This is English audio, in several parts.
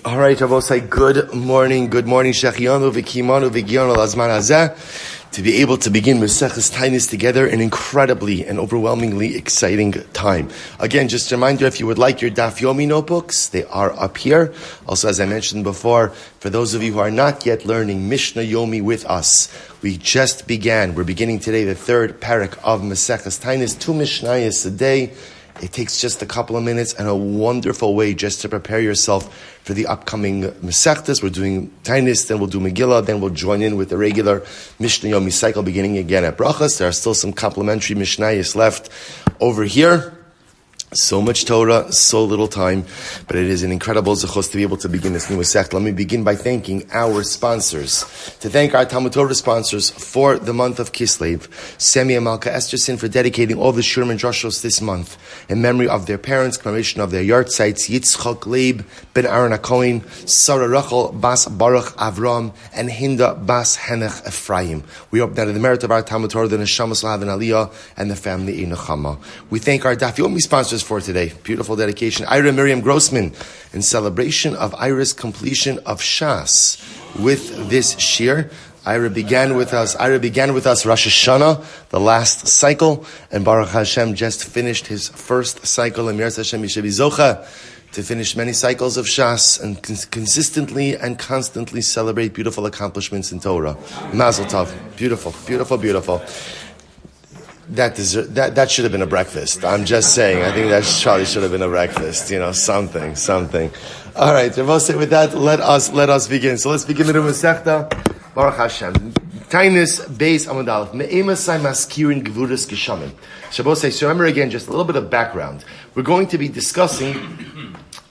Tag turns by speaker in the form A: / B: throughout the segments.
A: All right, Rabosai, good morning, Shechianu, Vikimanu, Vigianu, Lazman Hazeh, to be able to begin Maseches Taanis together, an incredibly and overwhelmingly exciting time. Again, just a reminder, if you would like your Daf Yomi notebooks, they are up here. Also, as I mentioned before, for those of you who are not yet learning Mishnah Yomi with us, we just began. We're beginning today the third parak of Maseches Taanis, 2 Mishnayos a day. It takes just a couple of minutes and a wonderful way just to prepare yourself for the upcoming Masechtas. We're doing Taanis, then we'll do Megillah, then we'll join in with the regular Mishnah Yomi cycle beginning again at Brachas. There are still some complementary Mishnayos left over here. So much Torah, so little time, but it is an incredible zechus to be able to begin this new Masechta. Let me begin by thanking our sponsors. To thank our Talmud Torah sponsors for the month of Kislev, Semi and Malka Esterson for dedicating all the Shurim and Droshos this month in memory of their parents, commemoration of their yahrzeits, Yitzchak, Laib, ben Aharon HaKohen, Sarah Rachel, Bas Baruch, Avraham, and Hinda, Bas Henech, Efraim. We hope that in the merit of our Talmud Torah, the Neshamas will have an aliyah and the family in Nechama. We thank our Daf Yomi sponsors for today. Beautiful dedication. Ira Miriam Grossman, in celebration of Ira's completion of shas with this shir. Ira began with us Rosh Hashana, the last cycle, and Baruch Hashem just finished his first cycle, and Mir Hashem Yishev Zocha to finish many cycles of shas and consistently and constantly celebrate beautiful accomplishments in Torah. Mazel tov. Beautiful, beautiful, beautiful. That should have been a breakfast. I'm just saying. I think that probably should have been a breakfast. Something. All right, Ravose, with that, let us begin. So let's begin with the Masechta. Baruch Hashem. Taanis Beis Amud Aleph. Me'emasai maskirin gvuras geshamim. Ravose, so remember again, just a little bit of background. We're going to be discussing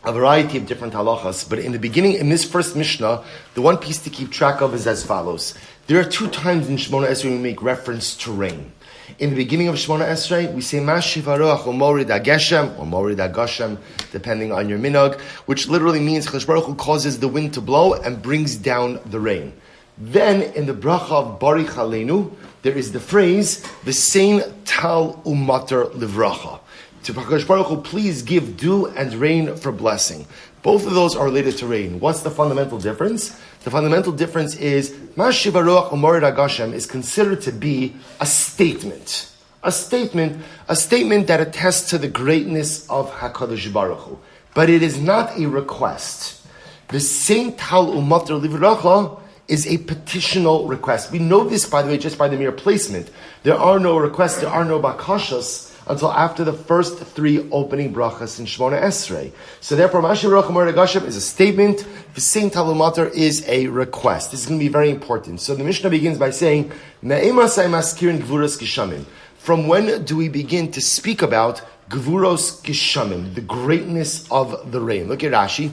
A: a variety of different halachas, but in the beginning, in this first Mishnah, the one piece to keep track of is as follows. There are 2 times in Shemona Esrei we make reference to rain. In the beginning of Shemona Esrei, we say Mashiv Haruach or Morid HaGeshem or Morid HaGoshem, depending on your minhag, which literally means Chakadosh Baruch Hu causes the wind to blow and brings down the rain. Then in the bracha of Baruch Aleinu, there is the phrase V'sein tal umater livracha. To Chakadosh Baruch Hu, please give dew and rain for blessing. Both of those are related to rain. What's the fundamental difference? The fundamental difference is Mashiv Haruach U'Morid HaGoshem is considered to be a statement. A statement that attests to the greatness of HaKadosh Baruch Hu. But it is not a request. The Saint Tal U'Mater Livracha is a petitional request. We know this, by the way, just by the mere placement. There are no requests, there are no bakashas, until after the first 3 opening brachas in Shemona Esrei. So therefore, Mashiv Haruach U'Morid HaGoshem is a statement. V'sein tal u'mater is a request. This is going to be very important. So the Mishnah begins by saying, Me'emasai maskirin gvuros geshamim. From when do we begin to speak about gvuros geshamim, the greatness of the rain? Look at Rashi.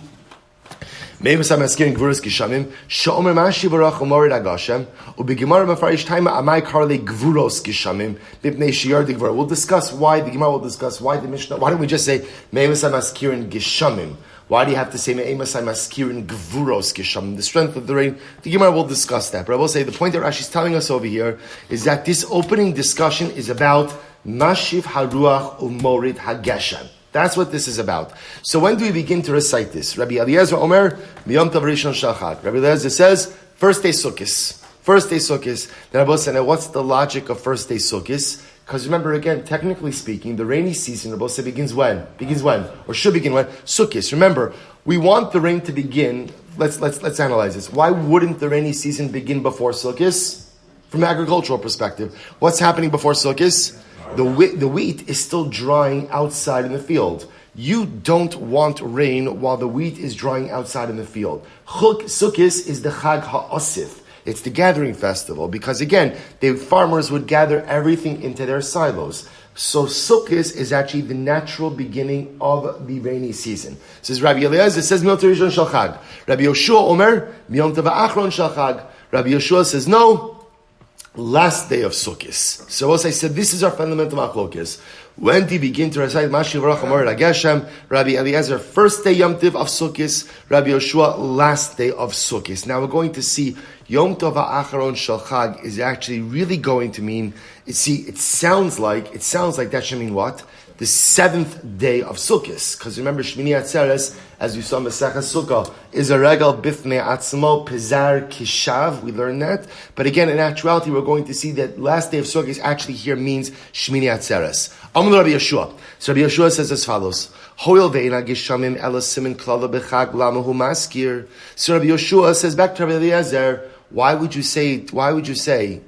A: Me'emasai maskirin gvuros geshamim, she'omer Mashiv Haruach U'Morid HaGoshem, u'b'gemara mefarish taima amai karle gvuros geshamim, b'pnei sheyar d'gvura. We'll discuss why, the Gemara will discuss why the Mishnah, why don't we just say, Me'emasai maskirin geshamim? Why do you have to say Me'emasai maskirin gvuros geshamim? The strength of the rain. The Gemara will discuss that. But I will say the point that Rashi is telling us over here is that this opening discussion is about Mashiv Haruach U'Morid HaGeshem. That's what this is about. So when do we begin to recite this? Rabbi Eliezer Omer, Miyom Tov Rishon Shachag. Rabbi Eliezer says, first day Sukkos. Then Rabbi said, now what's the logic of first day Sukkos? Because remember again, technically speaking, the rainy season, Rabbi said, begins when? Or should begin when? Sukkos. Remember, we want the rain to begin. Let's analyze this. Why wouldn't the rainy season begin before Sukkos? From an agricultural perspective. What's happening before Sukkos? The wheat is still drying outside in the field. You don't want rain while the wheat is drying outside in the field. Sukkos is the Chag HaOsif. It's the gathering festival because again, the farmers would gather everything into their silos. So Sukkos is actually the natural beginning of the rainy season. Says Rabbi Eliezer, it says Miyom Tov Rishon Shel Chag. Rabbi Yoshua Omer, Miyom Tov Aharon Shel Chag. Rabbi Yoshua says no, last day of Sukkos. So as I said, this is our fundamental machlokes. When do you begin to recite Mashiv Haruach U'Morid HaGeshem? Rabbi Eliezer, first day Yom Tov of Sukkos. Rabbi Yoshua, last day of Sukkos. Now we're going to see Yom Tov Aharon Shel Chag is actually really going to mean. It sounds like that should mean what? the 7th day of Sukkot. Because remember, Shmini Atzeres, as we saw in Maseches Sukkah, is a regal bifnei atzmo, pizar kishav. We learned that. But again, in actuality, we're going to see that last day of Sukkot actually here means Shmini Atzeres. Amar Rabbi Yeshua. So Rabbi Yeshua says as follows. Hoil ve'ina gishamim ela simin klala b'chag lamahu maskir. So Rabbi Yeshua says back to Rabbi Eliezer, why would you say, Mashiach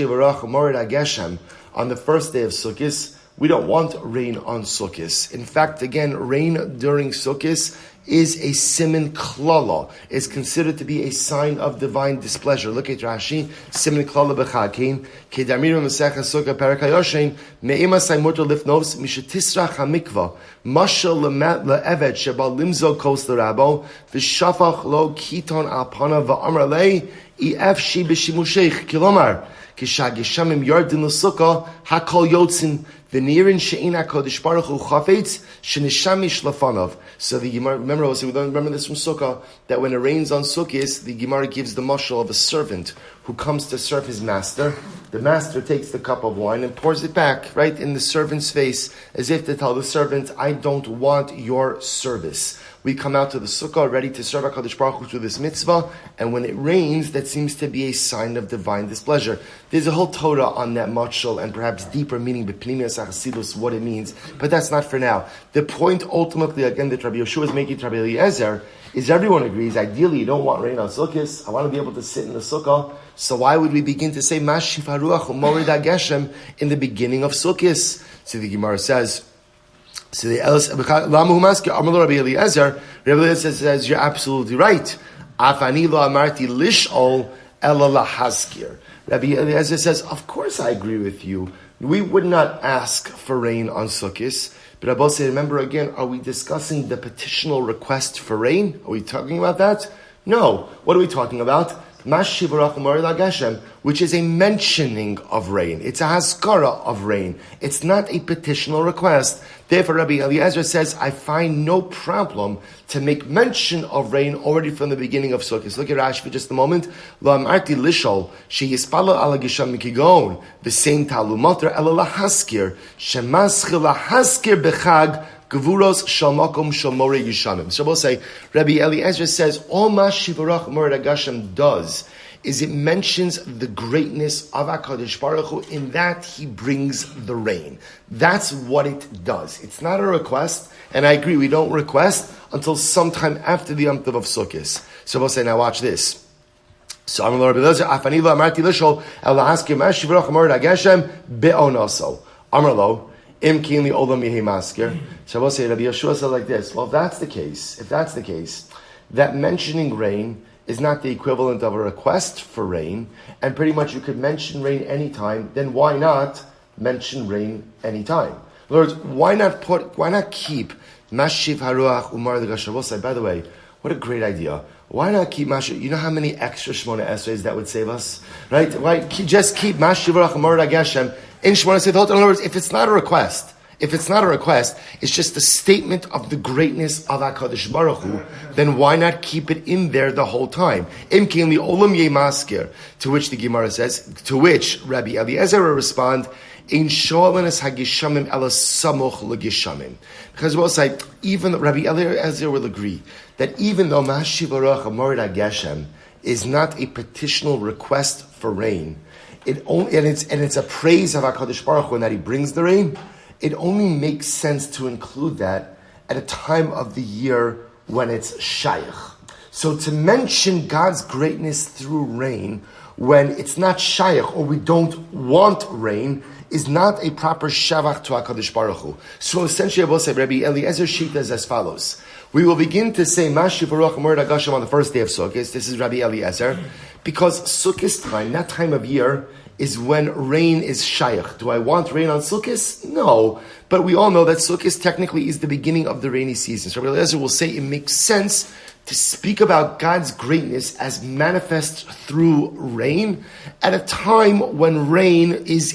A: Barach Morid HaGeshem on the first day of Sukkot? We don't want rain on Sukkot. In fact, again, rain during Sukkot is a simin klala. It's considered to be a sign of divine displeasure. Look at Rashi, simin klala b'chakin, kedamirim Masechah Sukkah Perek HaYoshen, me'ima saimurto lifnos, mishetisrach hamikva, mashal le'eved sheba limzo kos l'rabo, v'shafach lo kiton alpana v'amar lei, if she b'shimusheich, kilomar, kishagishamim yardin l'sukkah, hakol yotzin, v'nirin she'in HaKodesh Baruch Hu chafetz, shenishamish lafanov. So the Gemara, remember this from Sukkah, that when it rains on Sukkot, the Gemara gives the mashal of a servant who comes to serve his master. The master takes the cup of wine and pours it back, right in the servant's face, as if to tell the servant, I don't want your service. We come out to the sukkah ready to serve HaKadosh Baruch Hu through this mitzvah, and when it rains, that seems to be a sign of divine displeasure. There's a whole Torah on that mashal and perhaps deeper meaning, b'pnimius hachasidus, what it means, but that's not for now. The point ultimately, again, that Rabbi Yeshua is making to Rabbi Eliezer is everyone agrees, ideally you don't want rain on Sukkot. I want to be able to sit in the sukkah, so why would we begin to say Mashiv Haruach Umorid HaGeshem in the beginning of Sukkot? So the Gemara says, so the Rabbi Eliezer says, you're absolutely right. Afani lo amarti lish'ol ela lahaskir. Rabbi Eliezer says, of course I agree with you. We would not ask for rain on Sukkot. But Rabbi said, remember again, are we discussing the petitional request for rain? Are we talking about that? No. What are we talking about? Mashiv Barach Umorid HaGeshem, which is a mentioning of rain. It's a haskara of rain. It's not a petitional request. Therefore, Rabbi Eliezer says, I find no problem to make mention of rain already from the beginning of Sukkot. Look at Rashi for just a moment. Lo amarti lishol, sheyispalo ala gisham mikigon, v'sein talumoter ela lahaskir, shemaschil lahaskir bechag, Gevuros shalmakom shalmore yishanim. So we'll say, Rabbi Eliezer says, all Mashiv Barach Umorid HaGeshem does is it mentions the greatness of HaKadosh Baruch Hu in that he brings the rain. That's what it does. It's not a request, and I agree, we don't request until sometime after the Yom Tov of Sukkot. So we'll say, now watch this. So I'm Rabbi Eliezer, Afani lo amarti lishol, ela haskir Mashiv Barach Umorid HaGeshem be'onaso. Amar lo, Im kinli olam yehi maskir. So I will say, Rabbi Yeshua said like this. Well, if that's the case, that mentioning rain is not the equivalent of a request for rain, and pretty much you could mention rain anytime, then why not mention rain anytime? In other words, why not keep Mashiv Haruach Umorid HaGeshem? I will say, by the way, what a great idea. Why not keep Mashiv? You know how many extra Shmona Esreis that would save us? Right? Why just keep Mashiv Haruach Umorid HaGeshem in Shmona Esreis? In other words, if it's not a request, it's just a statement of the greatness of HaKadosh Baruch Hu, then why not keep it in there the whole time? Im kinli olam yehi maskir. To which the Gemara says, to which Rabbi Eliezer will respond, in shoalanis hagishamim ela samuch legishamim. Because we'll say, even Rabbi Eliezer will agree that even though Mashiv Barach Umorid HaGeshem is not a petitional request for rain, it's a praise of HaKadosh Baruch Hu and that he brings the rain, it only makes sense to include that at a time of the year when it's shaykh. So to mention God's greatness through rain when it's not shaykh or we don't want rain is not a proper shavach to HaKadosh Baruch Hu. So essentially I will say, Rabbi Eliezer Shita is as follows. We will begin to say Mashiv Barach Umorid HaGeshem on the first day of Sukkot. This is Rabbi Eliezer. Because Sukkot time, that time of year, is when rain is shaykh. Do I want rain on Sukkot? No. But we all know that Sukkot technically is the beginning of the rainy season. So Rabbi Eliezer will say it makes sense to speak about God's greatness as manifest through rain at a time when rain is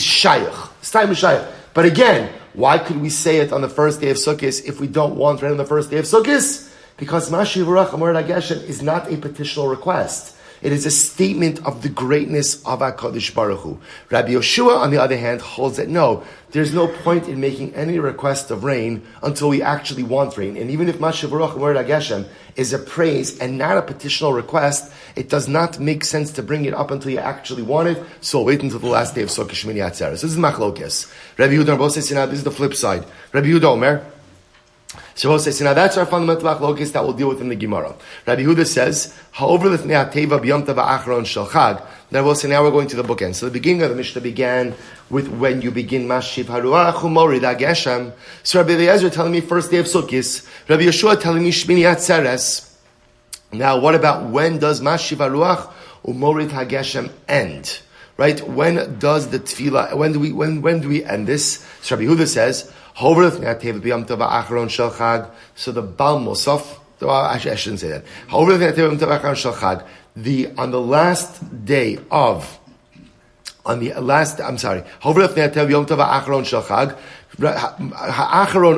A: shaykh. It's time of shaykh. But again, why could we say it on the first day of Sukkot if we don't want rain on the first day of Sukkot? Because Mashiv Barach Umorid HaGeshem is not a petitional request. It is a statement of the greatness of HaKadosh Baruch Hu. Rabbi Yoshua, on the other hand, holds that no, there's no point in making any request of rain until we actually want rain. And even if Mashiv Baruch Morid HaGeshem is a praise and not a petitional request, it does not make sense to bring it up until you actually want it. So wait until the last day of Sukkot Shmini Atzeres. This is Machlokes. Rabbi Yehuda and Rabbi says, this is the flip side. Rabbi Yehuda Omer. So now that's our fundamental machlokes that we'll deal with in the Gemara. Rabbi Yehuda says, however, Aharon. Then we'll say now we're going to the bookend. So the beginning of the Mishnah began with when you begin Mashiv Haruach Umorid HaGeshem. So Rabbi Eliezer telling me first day of Sukkot. Rabbi Yeshua telling me Shmini Atzeres. Now what about when does Mashiv Haruach Umorid HaGeshem end? Right? When does the tefillah? When do we end this? So Rabbi Yehuda says, so the Bal Musaf, I shouldn't say that. On the last day of, Aharon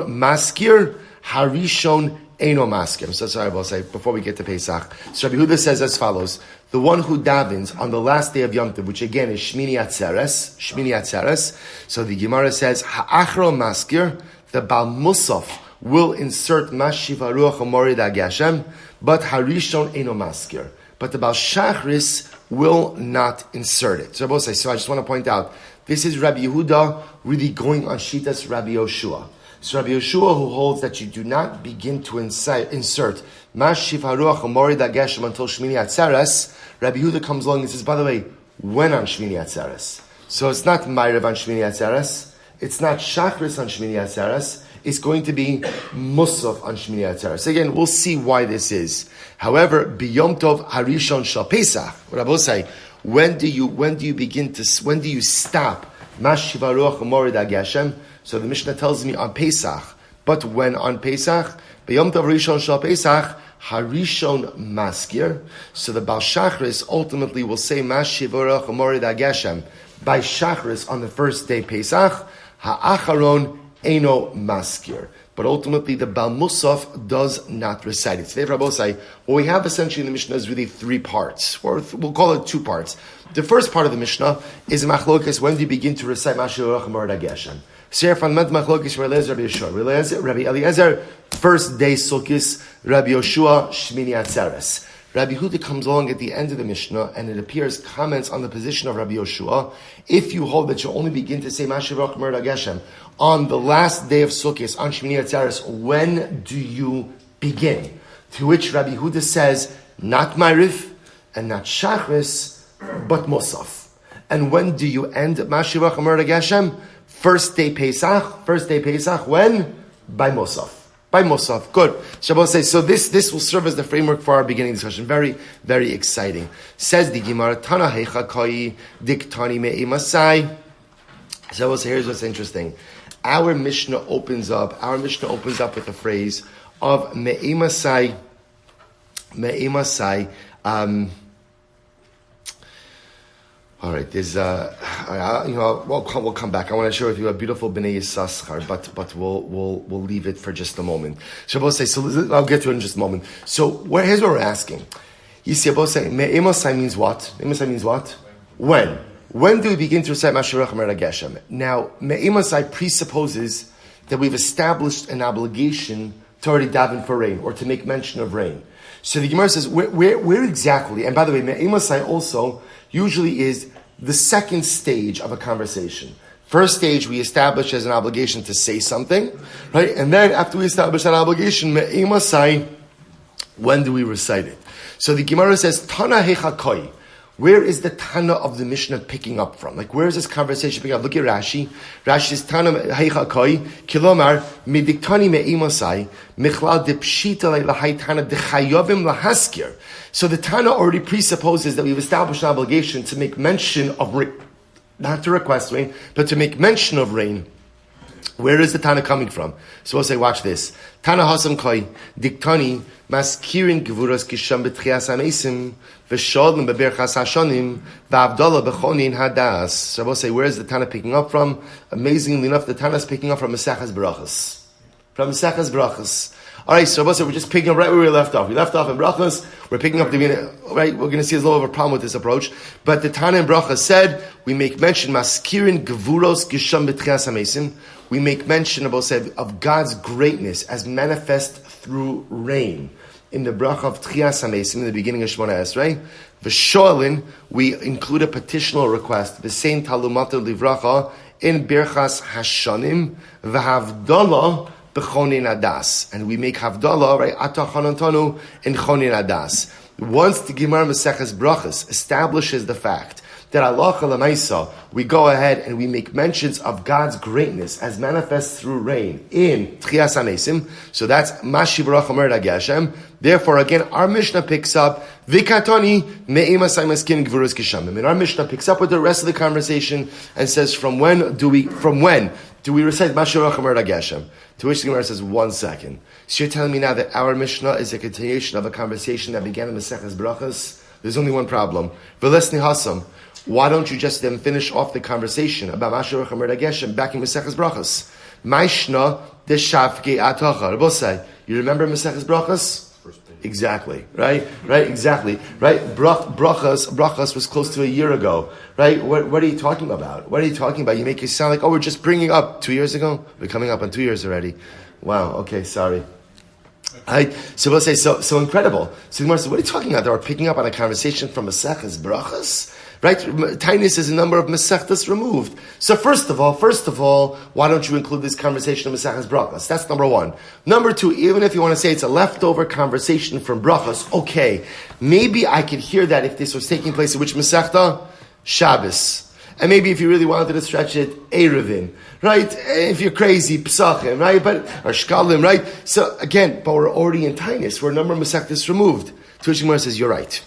A: maskir, Harishon Eino maskir. So sorry, I will say before we get to Pesach. So Rabbi Yehuda says as follows: the one who davens on the last day of Yom Tov, which again is Shmini Atzeres. So the Gemara says Aharon maskir, the Bal Musaf will insert Mashiv Haruach Umorid HaGeshem, but Harishon Eino maskir. But the Baal Shachris will not insert it. So I just want to point out, this is Rabbi Yehuda really going on Shitas Rabbi Yoshua. So Rabbi Yoshua, who holds that you do not begin to insert Mashiv Haruach Umorid HaGeshem until Shmini Atzeres, Rabbi Yehuda comes along and says, by the way, when on Shmini Atzeres? So it's not Ma'ariv on Shmini Atzeres, it's not Shachris on Shmini Atzeres, it's going to be Musaf on Shmini Atzeres. Again, we'll see why this is. However, B'Yom Tov Harishon Shal Pesach, what I will say, when do you stop Mashiv Haruach Umorid HaGeshem? So the Mishnah tells me on Pesach, but when on Pesach, B'Yom Tov Harishon Shal Pesach, Harishon Maskir. So the Baal Shachris ultimately will say Mashiv Haruach Umorid HaGeshem by Shachris on the first day Pesach, Ha'acharon Eino Maskir. But ultimately, the Bal Musaf does not recite it. So therefore, what we have essentially in the Mishnah is really three parts, or we'll call it two parts. The first part of the Mishnah is Machlokes, when do you begin to recite Mashiv Haruach Umorid HaGeshem? So fundamental Machlokes, Rabbi Eliezer, Rabbi Yeshua. Rabbi Eliezer, first day Sukkot, Rabbi Yoshua, Shmini Atzeres. Rabbi Yehuda comes along at the end of the Mishnah, and it appears comments on the position of Rabbi Yoshua. If you hold that you only begin to say Mashiv Haruach Umorid HaGeshem on the last day of Sukkot, on Shmini Atzeres, when do you begin? To which Rabbi Yehuda says, not Ma'ariv and not Shachris, but Musaf. And when do you end Mashiv Haruach Umorid HaGeshem? First day Pesach, when? By Musaf. By Musaf. Good. Shabbos says, so this will serve as the framework for our beginning discussion. Very, very exciting. Says the Gemara, Tana Hecha Koi, Diktani Me'imasai. Shabbos, here's what's interesting. Our Mishnah opens up with the phrase of Me'imasai, all right, there's we'll come back. I want to share with you a beautiful Bnei Yissaschar, but we'll leave it for just a moment. Shabbos say, so I'll get to it in just a moment. So here's what we're asking. You see, Shabbos say, Me'emasai means what? Me'emasai means what? When? When do we begin to recite Mashiv Haruach Umorid HaGeshem? Now, Me'emasai presupposes that we've established an obligation to already daven for rain, or to make mention of rain. So the Gemara says, where exactly? And by the way, Me'emasai also usually is the second stage of a conversation. First stage, we establish as an obligation to say something, right? And then after we establish that obligation, Me'emasai, when do we recite it? So the Gemara says, Tana Hecha Koi. Where is the Tana of the Mishnah picking up from? Like, where is this conversation picking up? Look at Rashi. Rashi says, Tana Hecha Koi, Kilomar, Mediktani Me'emasai, Michlal de Pshita Lahai Tana de Chayovim Lahaskir. So the Tana already presupposes that we've established an obligation to make mention of rain, not to request rain, but to make mention of rain. Where is the Tana coming from? So we'll say, watch this. Tana Hasam Koi, Diktani, Maskirin Gevuras Kisham Betchias Amesim, Veshodlim Beberchas Hashanim, Va'avdallah Bechonin Hadas. So we'll say, where is the Tana picking up from? Amazingly enough, the Tana is picking up from Mesechas Brachas. From Mesechas Brachas. All right, so we're just picking up right where we left off. We left off in brachas. We're picking up right. We're going to see there's a little of a problem with this approach. But the Tana in brachas said we make mention maskirin gevuros gesham b'tchias hamesim. We make mention of God's greatness as manifest through rain in the bracha of tchias hamesim in the beginning of Shemona Esrei. V'shoalin, we include a petitional request. The same talumata livracha in birchas hashanim v'havdalah. B'chonin adas, and we make havdalah, right? Ata chanantanu in chonin adas. Once the Gemara Maseches Brachas establishes the fact that Allah Lamaisa, we go ahead and we make mentions of God's greatness as manifest through rain in Tchias HaMesim. So that's Mashi Baruch Omer Hashem. Therefore, again, our Mishnah picks up Vikatoni Me'ema Saimaskin Gvurus Kishamim. And our Mishnah picks up with the rest of the conversation and says, from when do we recite Mashi Baruch Omer Hashem? To which the Gemara says, 1 second. So you're telling me now that our Mishnah is a continuation of a conversation that began in Maseches Brachas? There's only one problem. V'lesni hasam. Why don't you just then finish off the conversation about Mashi Baruch Omer Hashem back in Maseches Brachas? Maishna de shavke atacha. Rabosai, you remember Maseches Brachas? Exactly. Right? Exactly. Right? Brachas was close to a year ago. Right? What are you talking about? You make it sound like, we're just bringing up 2 years ago? We're coming up on 2 years already. Wow. Okay. Sorry. Right? So we'll say, so incredible. So the Gemara says, what are you talking about? They were picking up on a conversation from Maseches Brachas? Right? Taanis is a number of Masechtas removed. So first of all, why don't you include this conversation in Maseches Brachas? That's number one. Number two, even if you want to say it's a leftover conversation from Brachas, okay, maybe I could hear that if this was taking place in which Masechta? Shabbos. And maybe if you really wanted to stretch it, Erevin, right? If you're crazy, Pesachim, right? Or Shkalim, right? So again, but we're already in Taanis. We're a number of Masechtas removed. To which Gemara says, you're right.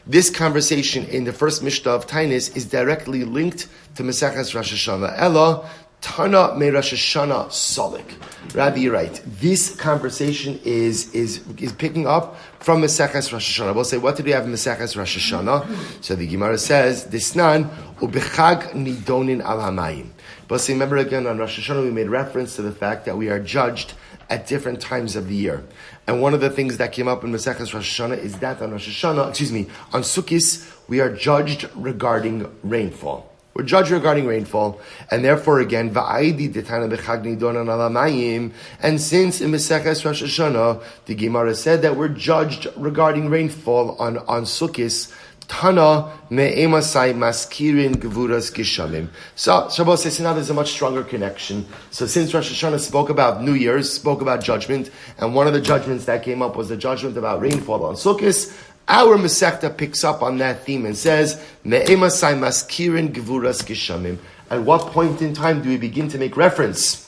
A: This conversation in the first Mishnah of Taanis is directly linked to Maseches Rosh Hashana. Ella, Tana me Rosh Hashana Solik. Rabbi, you're right. This conversation is picking up from Maseches Rosh Hashana. We'll say, what did we have in Maseches Rosh Hashana? So the Gemara says, Disnan, ubechag nidonin al hamayim. But say, remember again, on Rosh Hashana we made reference to the fact that we are judged at different times of the year. And one of the things that came up in Maseches Rosh Hashana is that on Sukkis, we are judged regarding rainfall. We're judged regarding rainfall, and therefore again, va'aydi detana b'chag nidonan al hamayim. And since in Maseches Rosh Hashana, the Gemara said that we're judged regarding rainfall on Sukkis, Tana me'emasai maskirin gevuras gishamim. So Shabbos says now there's a much stronger connection. So since Rosh Hashanah spoke about New Year's, spoke about judgment, and one of the judgments that came up was the judgment about rainfall on Sukkos, our Masechta picks up on that theme and says, me'emasai maskirin gevuras gishamim. At what point in time do we begin to make reference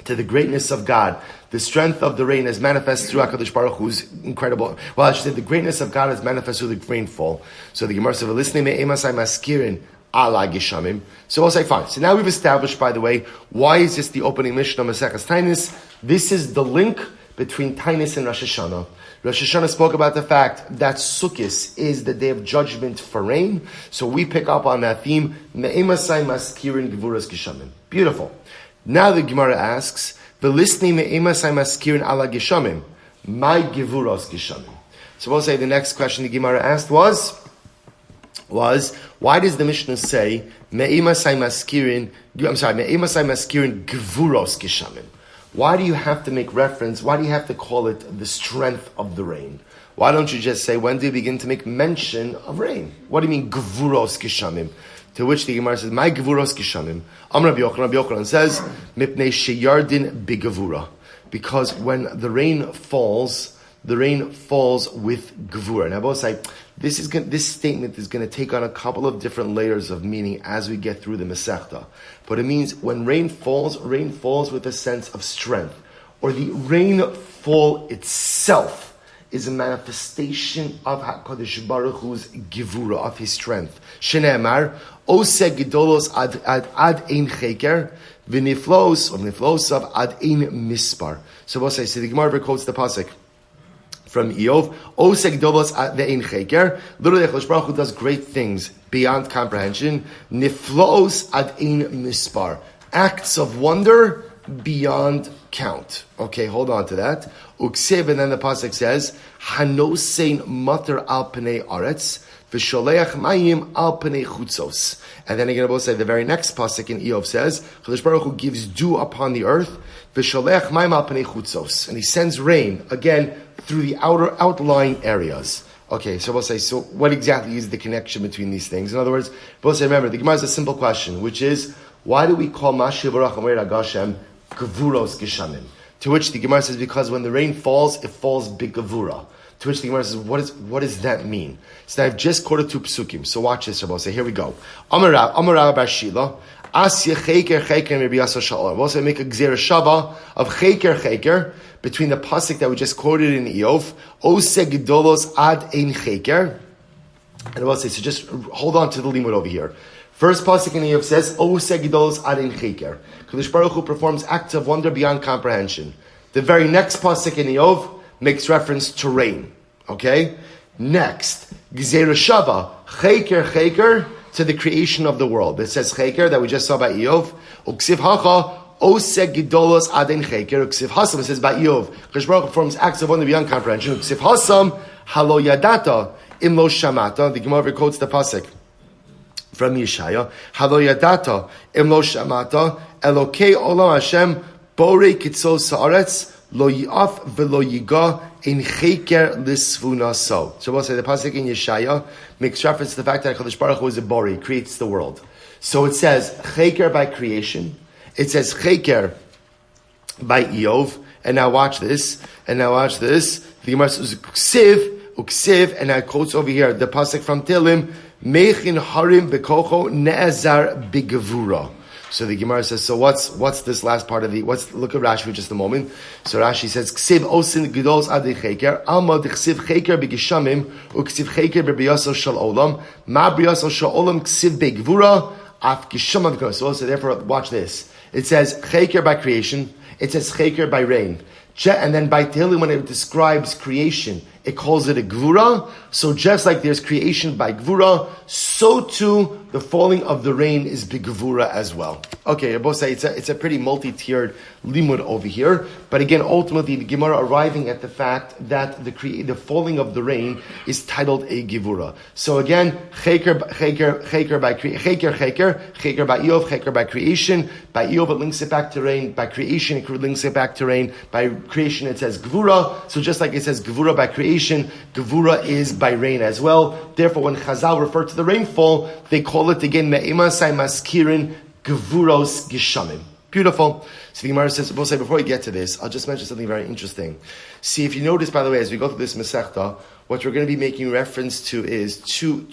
A: to the greatness of God? The strength of the rain is manifest through HaKadosh Baruch Hu's incredible. Well, I should say the greatness of God is manifest through the rainfall. So the Gemara says, "Listening me'emasai maskirin ala gishamim." So we'll say, fine. So now we've established, by the way, why is this the opening Mishnah Maseches Taanis? This is the link between Taanis and Rosh Hashana. Rosh Hashana spoke about the fact that Sukkot is the day of judgment for rain. So we pick up on that theme, me'emasai maskirin gevuras gishamim. Beautiful. Now the Gemara asks, "V'lisni me'emasai maskirin ala gishamim, my gevuros gishamim." So we'll say the next question the Gemara asked was why does the Mishnah say me'emasai maskirin gevuros gishamim? Why do you have to make reference? Why do you have to call it the strength of the rain? Why don't you just say, when do you begin to make mention of rain? What do you mean gevuros gishamim? To which the Gemara says, "My gevuros gishamim." Rabbi Yochanan says, "Mipnei sheyardin bigavura," because when the rain falls with gevura. Now, both say this statement is going to take on a couple of different layers of meaning as we get through the Masechta. But it means when rain falls with a sense of strength, or the rainfall itself is a manifestation of HaKadosh Baruch Hu's gevura, of His strength. Shene'emar, Oseh gedolos ad ein cheker, v'niflos of ad ein mispar. So we'll say, the Gemara quotes the pasuk from Eov, Oseh gedolos ad ein cheker, literally HaKadosh Baruch Hu does great things beyond comprehension, niflos ad ein mispar, acts of wonder beyond count. Okay, hold on to that. Uksiv, and then the pasuk says, Hanosein mater al pnei aretz, v'sholeach mayim al pnei chutzos. And then again, I will say the very next pasuk in Eov says, Kadosh Baruch Hu gives dew upon the earth, v'sholeach mayim al pnei chutzos, and he sends rain again through the outer outlying areas. Okay, so we'll say, so what exactly is the connection between these things? In other words, we'll say, remember, the Gemara is a simple question, which is, why do we call Mashiach Barach Amer Agashem Gevuros Geshamim? To which the Gemara says, because when the rain falls, it falls b'gevura. To which the Gemara says, what does that mean? So I've just quoted two psukim. So watch this, Rabbi. Say, here we go. Amar Rabbi Bar Shila, Asya Cheker Cheker Rabbi Yasser Shalom. We'll also make a Gzera Shava of Cheker Cheker between the pasuk that we just quoted in Eov, Ose Gedolos Ad Ein Cheker. And we'll say, so just hold on to the limud over here. First pasuk in Eov says, Ose Gedolos Ad Ein Cheker. Kadosh Baruch Hu performs acts of wonder beyond comprehension. The very next pasuk in Eov makes reference to rain. Okay? Next, Gzera Shava, Cheker Cheker, to the creation of the world. It says Cheker, that we just saw by Eov. Uksiv Hacha, Ose Gedolos Aden Cheker. Uksiv Hasam, it says by Eov. Kadosh Baruch Hu performs acts of wonder beyond comprehension. Uksiv Hasam, Halo Yadata, Imlo Shamata. The Gemara quotes the pasuk from Yeshaya. Halo Yadata, Imlo Shamata, Elokei Olam Hashem, Borei Kitzos Saaretz, Lo Yi'af Velo Yiga, in Cheker Lisvuna So. So we'll say the pasuk in Yeshaya makes reference to the fact that HaKadosh Baruch Hu is a Bori, creates the world. So it says Cheker by creation. It says Cheker by Eov. And now watch this. The Gemara says Uksiv, and I quotes over here the pasuk from Tilim, Mechin Harim Bekocho Ne'ezar Bigavura. So the Gemara says, so what's this last part of look at Rashi for just a moment. So Rashi says, Ksiv osin gedols adi cheker, alma d'chsiv cheker b'gishamim, uksiv cheker b'biyasol shal olam, ma b'yasol shal olam ksiv be'gvura, af gishamim v'gvura. So therefore, watch this. It says cheker by creation, it says cheker by rain. And then by Tehillim, when it describes creation, it calls it a gvura. So just like there's creation by gvura, so too the falling of the rain is b'gvura as well. Okay, both say it's a pretty multi-tiered limud over here. But again, ultimately, the Gemara arriving at the fact that the falling of the rain is titled a gvura. So again, cheker by Eov, cheker by creation. By Eov, it links it back to rain. By creation, it links it back to rain. By creation, it says gvura. So just like it says gvura by creation, gvura is by rain as well. Therefore, when Chazal refer to the rainfall, they call it again me'emasai maskirin gevuros gishamim. Beautiful. So the Gemara says, we'll say before we get to this, I'll just mention something very interesting. See, if you notice, by the way, as we go through this Masechta, what we're going to be making reference to is two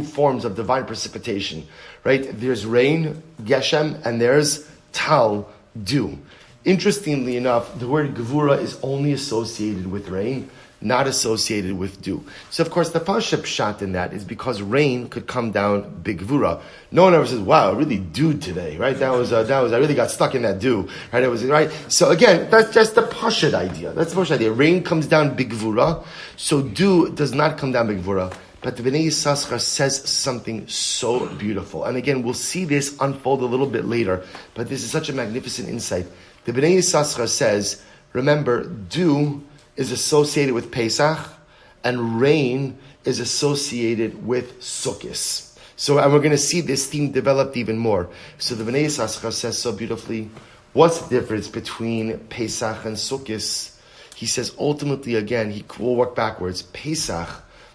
A: forms of divine precipitation, right? There's rain, geshem, and there's tal, dew. Interestingly enough, the word gevura is only associated with rain, not associated with dew. So of course the Pasha Pshat in that is because rain could come down big gvura. No one ever says, wow, it really dewed today, right? That was, I really got stuck in that dew, right? It was, right? So again, that's just the Pasha idea. That's the Pasha idea. Rain comes down big gvura, so dew does not come down big gvura. But the Bnei Yissaschar says something so beautiful. And again, we'll see this unfold a little bit later, but this is such a magnificent insight. The Bnei Yissaschar says, remember, dew is associated with Pesach, and rain is associated with Sukkot. So, and we're going to see this theme developed even more. So the Bnei Yissaschar says so beautifully, what's the difference between Pesach and Sukkot? He says, ultimately, again, we'll work backwards. Pesach,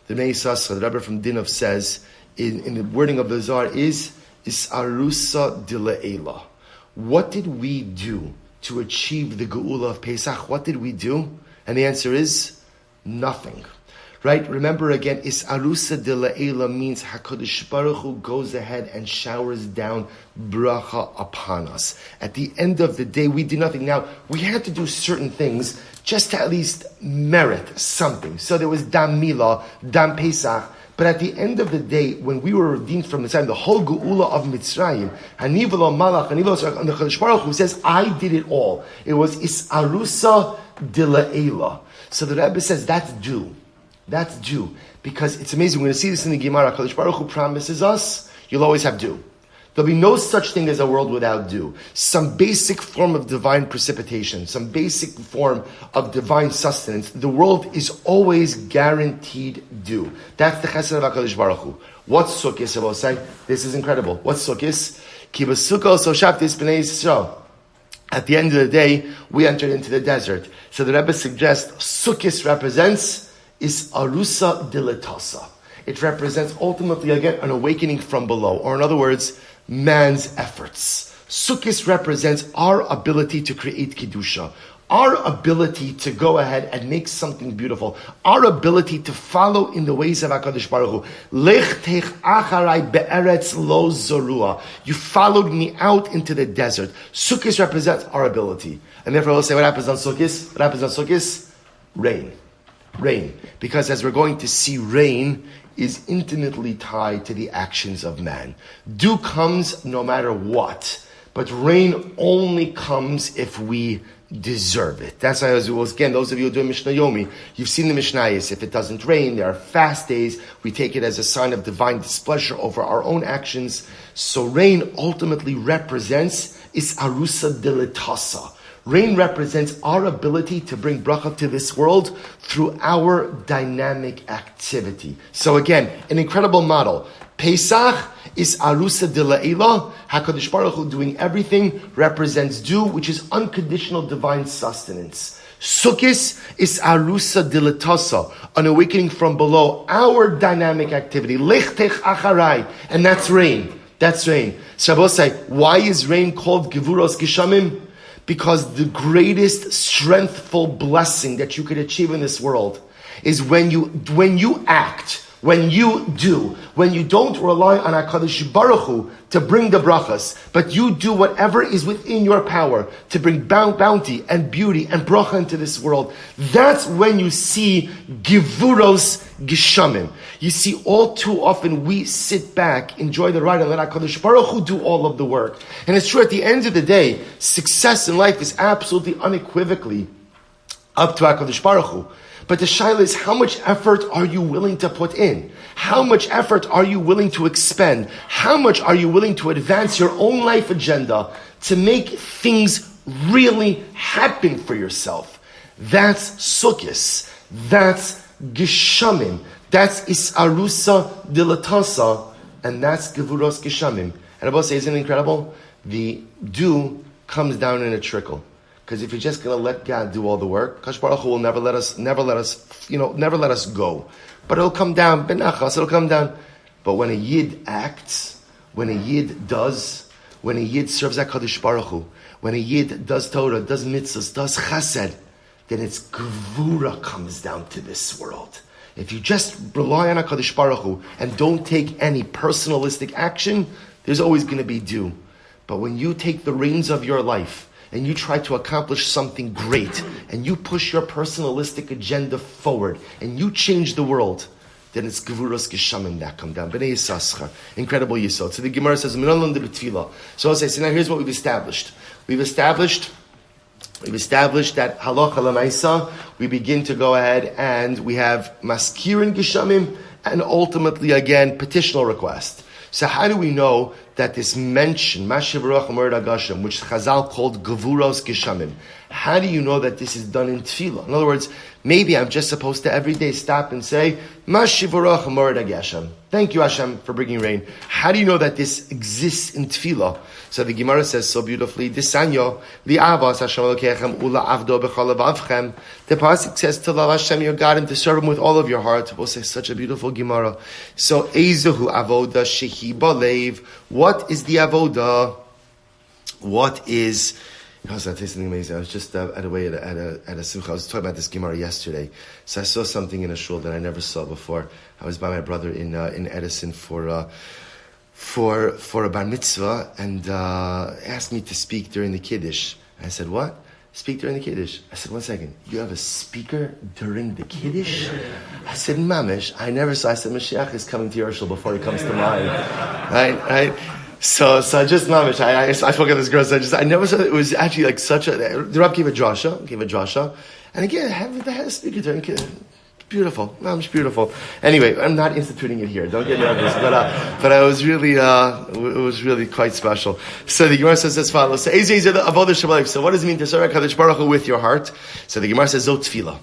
A: the Bnei Yissaschar, the Rebbe from Dinov says, in the wording of the Zohar, is arusa dile'ela. What did we do to achieve the Geula of Pesach? What did we do? And the answer is nothing. Right? Remember again, is arusa de la'ela means HaKadosh Baruch Hu goes ahead and showers down bracha upon us. At the end of the day, we did nothing. Now, we had to do certain things just to at least merit something. So there was Dam Milah, Dam Pesach. But at the end of the day, when we were redeemed from Mitzrayim, the whole Geula of Mitzrayim, Hanivalo Malach, Hanivalo, and the HaKadosh Baruch Hu says, I did it all. It was is arusa de la'ela. So the Rebbe says, that's due. That's due. Because it's amazing. We're going to see this in the Gemara. HaKadosh Baruch Hu promises us, you'll always have dew. There'll be no such thing as a world without dew. Some basic form of divine precipitation, some basic form of divine sustenance. The world is always guaranteed dew. That's the chesed of HaKadosh Baruch Hu. What's Sukkis, I will say? This is incredible. What's Sukkis? Ki b'sukkos so shaftis b'nei Yisrael. At the end of the day, we entered into the desert. So the Rebbe suggests Sukkis represents is arusa dilatasa. It represents ultimately, again, an awakening from below. Or in other words, man's efforts. Sukkis represents our ability to create Kedusha. Our ability to go ahead and make something beautiful. Our ability to follow in the ways of HaKadosh Baruch Hu. Lech teich acharai be'eretz lo zorua. You followed me out into the desert. Sukkis represents our ability. And therefore we'll say, what happens on Sukkis? What happens on Sukkis? Rain. Rain. Because as we're going to see, rain is intimately tied to the actions of man. Dew comes no matter what, but rain only comes if we deserve it. That's why, again, those of you who do Mishnah Yomi, you've seen the Mishnayos. If it doesn't rain, there are fast days. We take it as a sign of divine displeasure over our own actions. So rain ultimately represents is arusa dilatasa. Rain represents our ability to bring bracha to this world through our dynamic activity. So again, an incredible model. Pesach is arusa de la'ila. HaKadosh Baruch Hu doing everything represents dew, which is unconditional divine sustenance. Sukkis is arusa de latasa, an awakening from below, our dynamic activity. Lech teich acharai, and that's rain. That's rain. Shabbosai, why is rain called gevuros geshamim? Because the greatest strengthful blessing that you could achieve in this world is when you act, when you do, when you don't rely on HaKadosh Baruch Hu to bring the brachas, but you do whatever is within your power to bring bounty and beauty and bracha into this world. That's when you see Givuros Geshamim. You see, all too often we sit back, enjoy the ride, and let HaKadosh Baruch Hu do all of the work. And it's true, at the end of the day, success in life is absolutely unequivocally up to HaKadosh Baruch Hu. But the shaila is, how much effort are you willing to put in? How much effort are you willing to expend? How much are you willing to advance your own life agenda to make things really happen for yourself? That's Sukkis. That's Geshamim. That's Isarusa Dilatasa. And that's Gevuros Geshamim. And Abba says, isn't it incredible? The dew comes down in a trickle. Because if you're just going to let God do all the work, Kadosh Baruch Hu will never let us go. But it'll come down, benachas, it'll come down. But when a Yid acts, when a Yid does, when a Yid serves HaKadosh Baruch Hu, when a Yid does Torah, does mitzvahs, does chesed, then its gevura comes down to this world. If you just rely on HaKadosh Baruch Hu and don't take any personalistic action, there's always going to be dew. But when you take the reins of your life, and you try to accomplish something great, and you push your personalistic agenda forward, and you change the world, then it's Gevuros Geshamim that come down. B'nei Yisascha. Incredible Yisod. So the Gemara says, so I'll say, so now here's what we've established. We've established that halacha l'maisa, we begin to go ahead and we have maskirin Geshamim, and ultimately, again, petitional request. So how do we know that this mention, Mashiv Amar Agashim, which Chazal called Gevuros Geshamim, how do you know that this is done in Tefillah? In other words, maybe I'm just supposed to every day stop and say, Mashiv Amar Agashim. Thank you, Hashem, for bringing rain. How do you know that this exists in Tefillah? So the Gemara says so beautifully, Disanyo, li'avas Hashem Elokechem ula avdo b'chol avavchem. The pasuk says to love Hashem your God and to serve Him with all of your heart. We'll say such a beautiful Gemara. So Eizuhu avoda shehi balev. What is the avoda? What is? I was saying something amazing. I was just at a simcha. I was talking about this Gemara yesterday. So I saw something in a shul that I never saw before. I was by my brother in Edison for a bar mitzvah, and asked me to speak during the kiddush. I said, "What? Speak during the kiddush?" I said, "1 second. You have a speaker during the kiddush?" I said, "Mamish, I never saw." I said, "Mashiach is coming to your shul before he comes to mine." Right. So I just mamish. I spoke at this girl. So I never saw it was actually like such a. The Rab gave a drasha, and again, I had a speaker during kiddush. Beautiful. No, it's beautiful. Anyway, I'm not instituting it here. Don't get nervous. But I was really, it was really quite special. So the Gemara says as follows. So what does it mean to serve HaKadosh Baruch Hu with your heart? So the Gemara says, Zot tefillah.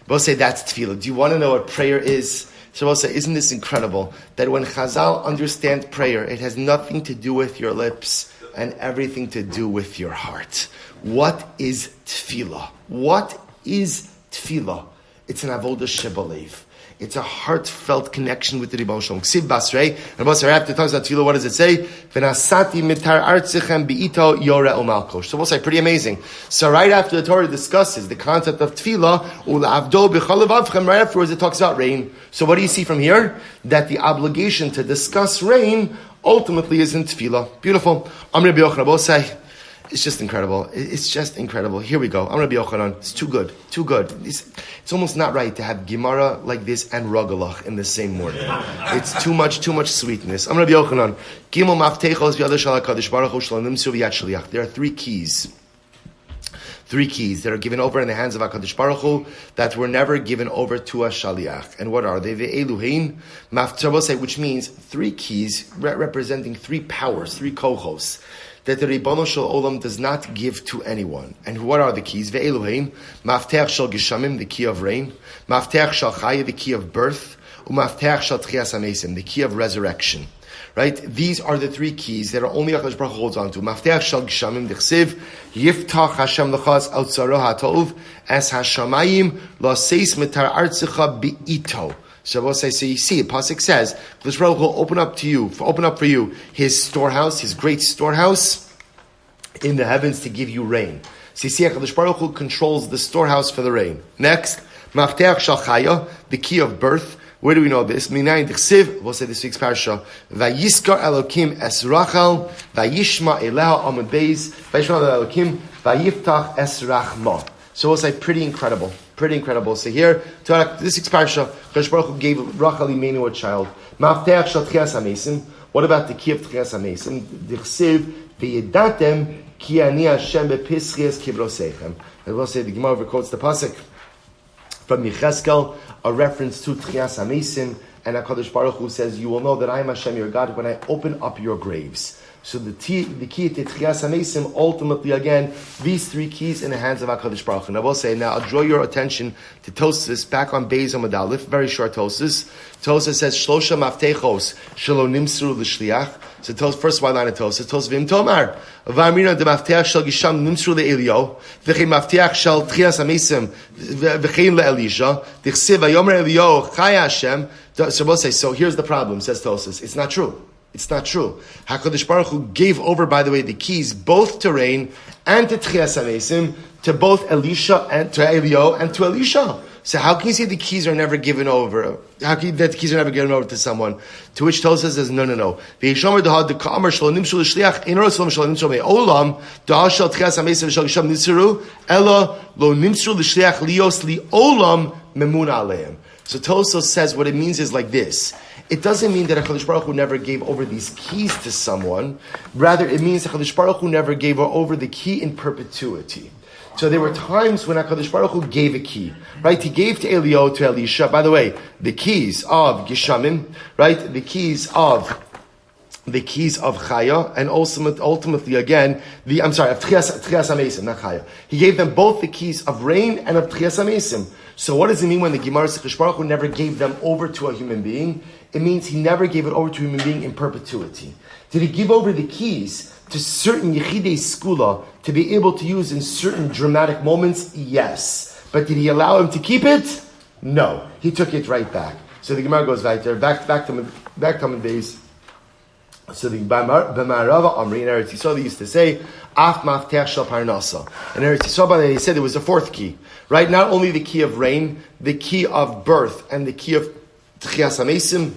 A: We'll say that's tefillah. Do you want to know what prayer is? So we'll say, isn't this incredible? That when Chazal understand prayer, it has nothing to do with your lips and everything to do with your heart. What is tefillah? What is tefillah? It's an avodah shebalev. It's a heartfelt connection with the Rebbe Shalom. Ksiv basrei. And basrei after talks about tefillah, what does it say? V'nasati mitar artzichem bi'ito yoreh umalkosh. So we'll say, pretty amazing. So right after the Torah discusses the concept of tefillah, u'la'avdo b'chol levavchem, right afterwards it talks about rain. So what do you see from here? That the obligation to discuss rain ultimately is in tefillah. Beautiful. Amr B'yochanan, we'll say, it's just incredible. It's just incredible. Here we go. I'm Rabbi Yochanan. It's too good. Too good. It's almost not right to have Gemara like this and Rogalach in the same morning. It's too much sweetness. I'm Rabbi Yochanan. Gimel maftechos v'yada shal HaKadosh Baruch Hu shalanim su v'yad shliach. There are three keys. Three keys that are given over in the hands of HaKadosh Baruch Hu that were never given over to a shaliach. And what are they? Ve'eluhein maftzabosei, which means three keys representing three powers, three kohos, that the Ribono Shel Olam does not give to anyone. And what are the keys? Ve'eluhein, Mafteach Shel Geshamim, the key of rain, Mafteach Shel Chaya, the key of birth, Umafteach Shel Tchias HaMesim, the key of resurrection. Right? These are the three keys that are only HaKadosh Baruch Hu holds on to. Mafteach Shel Geshamim, the Chsiv, Yiftach Hashem L'chaz Al Tzaro HaTov, Es Hashamayim, Lo Seis Mitar Artzicha Bi'ito. So we'll say, so you see, Pasuk says, HaKadosh Baruch Hu will open up for you his storehouse, his great storehouse in the heavens to give you rain. So you see, HaKadosh Baruch Hu controls the storehouse for the rain. Next, Mafteach Shel Chaya, the key of birth. Where do we know this? Minayin D'chsiv, we'll say this week's parasha, Vayiskar Elokim Es Rachel, Vayishma Eleha Amud Beis, Vayishma Elokim, Vayiftach Es Rachma. So we'll say, pretty incredible. So here, this week's parasha, HaKadosh Baruch Hu gave Rachel Imenu a child. Mafteach Shel Tchias HaMesim. What about the key of Tchias HaMesim? D'chsiv, V'yedatem ki ani Hashem bepischiyas kibroseichem. And we'll say, the Gemara quotes the pasuk from Yechezkel, a reference to Tchias HaMesim, and HaKadosh Baruch Hu says, you will know that I am Hashem your God when I open up your graves. So the key to Tchias HaMesim, ultimately again, these three keys in the hands of HaKadosh Baruch Hu. And I will say, now I'll draw your attention to Tosfos, back on Beis Amud Aleph, very short Tosfos. Tosfos says, Shlosha maftechos shelo nimsru l'shliach. So first white line of Tosfos, Vim Tomar, V'amrina de maftech shel Gisham nimsru le'Elio, v'chein maftech shel Tchias HaMesim, v'chein le'Elisha, d'chsiv v'yomer Elio, Chaya Hashem. So we'll say, so here's the problem, says Tosfos. It's not true. HaKadosh Baruch Hu gave over, by the way, the keys both to rain and to Tchias HaMesim, to both Elisha and to Elio and to Elisha. So how can you say the keys are never given over? How can you that the keys are never given over to someone? To which Tosfos says, no. Ve'yishomer dehad de'ka'amar shelo nimshul l'shliach ein rosh lo nimshul me'olam da'al shel Tchias HaMesim v'shel Gisham nisru ela lo nimshul l'shliach lios li'olam memuna aleim. So Tosfos says what it means is like this. It doesn't mean that HaKadosh Baruch Hu never gave over these keys to someone. Rather, it means HaKadosh Baruch Hu never gave over the key in perpetuity. So there were times when HaKadosh Baruch Hu gave a key, right? He gave to Elio, to Elisha. By the way, the keys of Geshamim, right? The keys of Chaya, and ultimately again, of Tchias HaMesim, not Chaya. He gave them both the keys of rain and of Tchias HaMesim. So what does it mean when the Gemara says HaKadosh Baruch Hu never gave them over to a human being? It means he never gave it over to a human being in perpetuity. Did he give over the keys to certain Yechidei Skula to be able to use in certain dramatic moments? Yes. But did he allow him to keep it? No. He took it right back. So the Gemara goes right there, back to days. So the B'marava Amri in Eretz Yisrael they used to say, Af Maftech Shel Parnasa. In Eretz Yisrael they said there was a fourth key. Right? Not only the key of rain, the key of birth, and the key of Tchias HaMesim,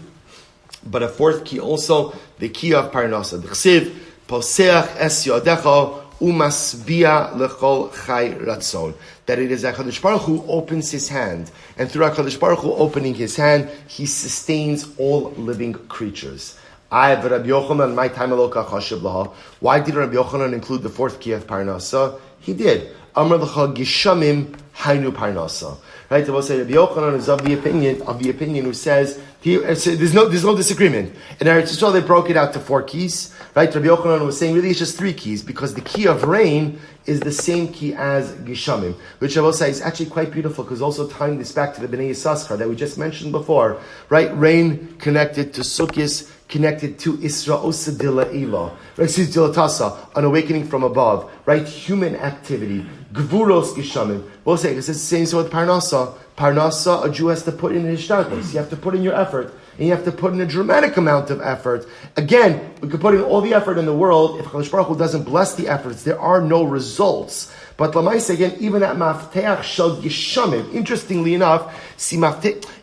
A: but a fourth key also, the key of Parnasa. The Chsiv, Poseach Es Yodecha Umasbia Lechol Chai Ratzon. That it is HaKadosh Baruch Hu opens his hand, and through HaKadosh Baruch Hu opening his hand, he sustains all living creatures. Why did Rabbi Yochanan include the fourth key of Parnasa? He did. Amar L'cha Gishamim Hainu Parnasa. Right? I will say Rabbi Yochanan is of the opinion who says there's no disagreement. In Eretz Yisrael they broke it out to 4 keys. Right? Rabbi Yochanan was saying really it's just 3 keys because the key of rain is the same key as Gishamim, which I will say is actually quite beautiful because also tying this back to the Bnei Yissaschar that we just mentioned before. Right? Rain connected to Sukkis, connected to Isra Osadilla Ila, Dilatasa, an awakening from above, right? Human activity, Gvuros Gishamim. We'll say it's the same so with Parnasa. Parnasa, a Jew has to put in his shtatus. You have to put in your effort, and you have to put in a dramatic amount of effort. Again, we could put in all the effort in the world. If HaKadosh Baruch Hu doesn't bless the efforts, there are no results. But Lamaisa, again, even at Mafteach Shel Gishamim, interestingly enough, see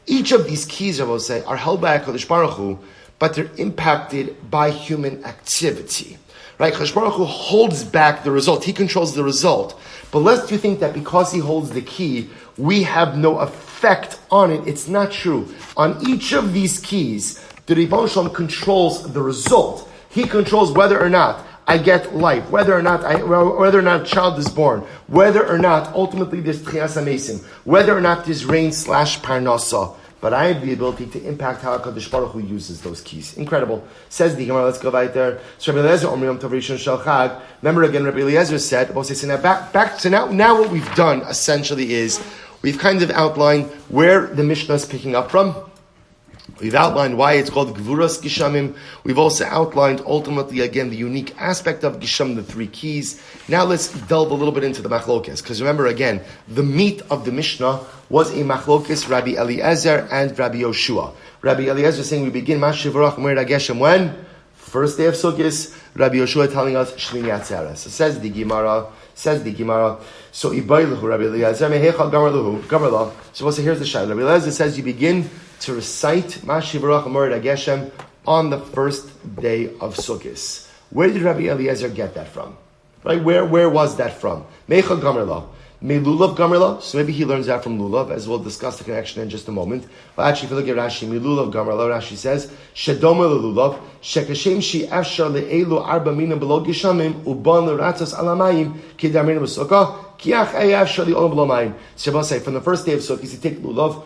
A: each of these keys, I will say, are held by HaKadosh Baruch Hu, but they're impacted by human activity. Right? HaKadosh Baruch Hu holds back the result. He controls the result. But lest you think that because he holds the key, we have no effect on it. It's not true. On each of these keys, the Ribono Shel Olam controls the result. He controls whether or not I get life, whether or not a child is born, whether or not ultimately there's Tchias HaMesim, whether or not there's rain / Parnasa. But I have the ability to impact how HaKadosh Baruch Hu uses those keys. Incredible. Says the Gemara, let's go right there. So Rabbi Eliezer, Omri Yom Tov Rishon Shel Chag. Remember again, Rabbi Eliezer said, so now what we've done essentially is, we've kind of outlined where the Mishnah is picking up from. We've outlined why it's called Gvuras Gishamim. We've also outlined, ultimately, again, the unique aspect of Gisham, the 3 keys. Now let's delve a little bit into the machlokes. Because remember, again, the meat of the Mishnah was a machlokes, Rabbi Eliezer and Rabbi Yoshua. Rabbi Eliezer saying we begin Mashivarach Mered HaGeshem when? First day of Sukkot. Rabbi Yoshua telling us Shlini Atzeres. So says the Gemara. So Ibayluhu Rabbi Eliezer Mehecha Gamarlahu. So we'll say here's the shayla. Rabbi Eliezer says you begin to recite Mashivarach Mered HaGeshem on the first day of Sukkot. Where did Rabbi Eliezer get that from? Right? Where was that from? Mehecha Gamarlahu. May Lulav Gamarla, so maybe he learns that from Lulav, as we'll discuss the connection in just a moment. But actually, if you look at Rashi, May Lulav Gamarla, Rashi says, Shedoma Lulav, Shekashem Shi Afshar Le'elu Arba Mina Below Gishamim, Uban L'Ratzos Alamayim, Kidamin B'Sukkah, Kiach Afshar Le'olam Below Mayim. So say, from the first day of Sukkot, you take Lulav,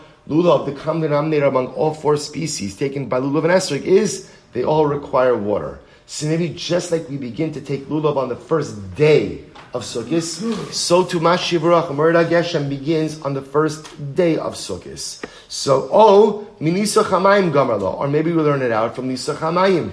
A: the common denominator among all 4 species taken by Lulav and Esrog is, they all require water. So maybe just like we begin to take Lulav on the first day of Sukkot, so too Mashivarach Mered HaGeshem begins on the first day of Sukkot. So, Minisa Chamayim Gamarlo, or maybe we learn it out from Nisa Chamayim.